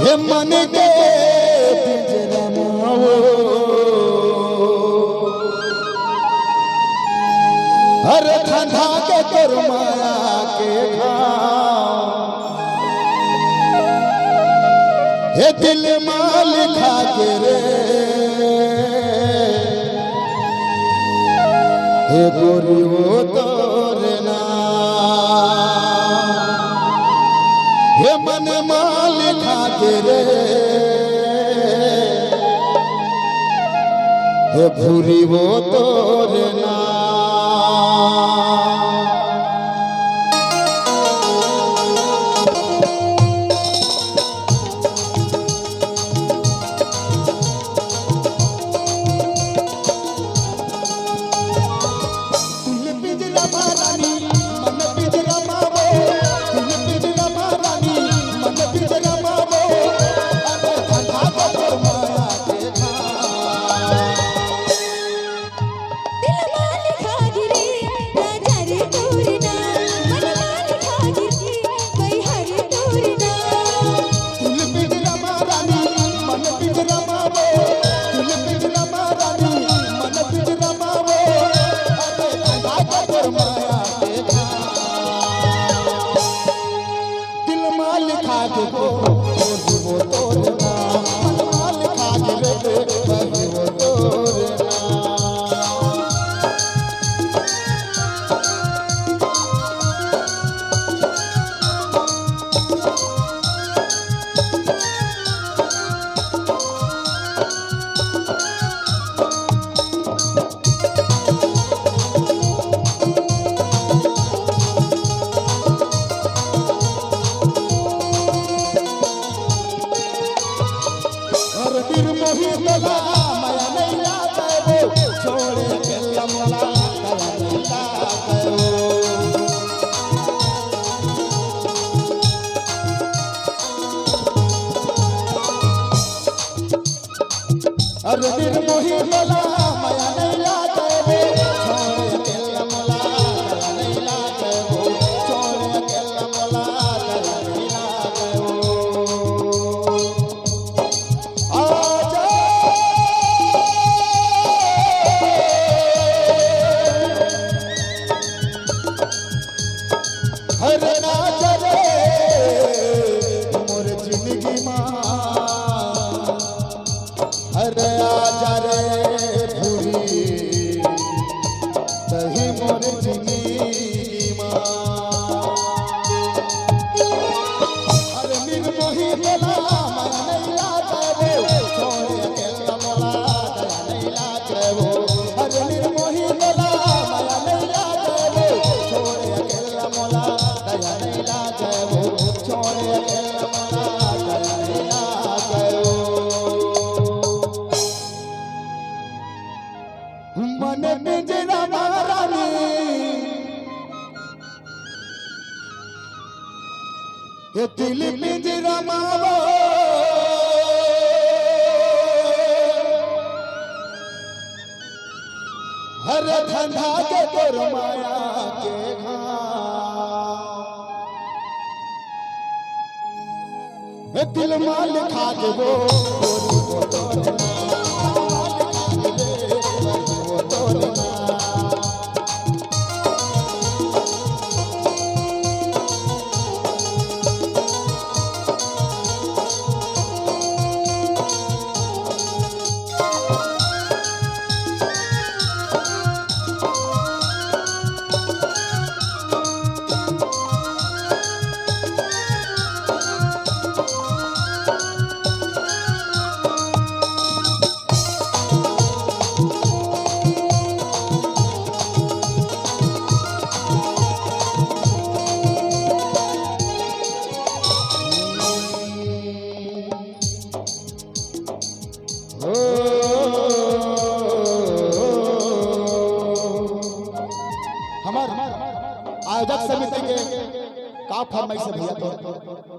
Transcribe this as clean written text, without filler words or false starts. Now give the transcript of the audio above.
हे मन के पिंजरमाओ हर ठंडा के कर माया के हे दिल मालिखा के रे हे गोरी वो तोरे ना हे मन मालिखा के रे हे भूरी वो तोरे ना अरे दिल मोही बोला माया नहीं लागे वो छोड़ के लमला नहीं लागे वो छोड़ के लमला नहीं लागे वो आजा हरे राजा रे मोर जिंदगी मां अरे आजा रे भूरी तही मोर जिंदगी मां अरे मिल मोही बोला माया नहीं लागे वो छोड़ के लमला नहीं लागे वो अरे मिल मोही बोला माया नहीं लागे वो छोड़ के लमला नहीं लागे वो छोड़ के लमला नहीं लागे वो मन पिंजरा मारानी ये दिल पिंजरा मारो हर ठंडा के कर माया के घा दिल माल खा के वो आयोजक समिति के का फरमाइश है भैया तो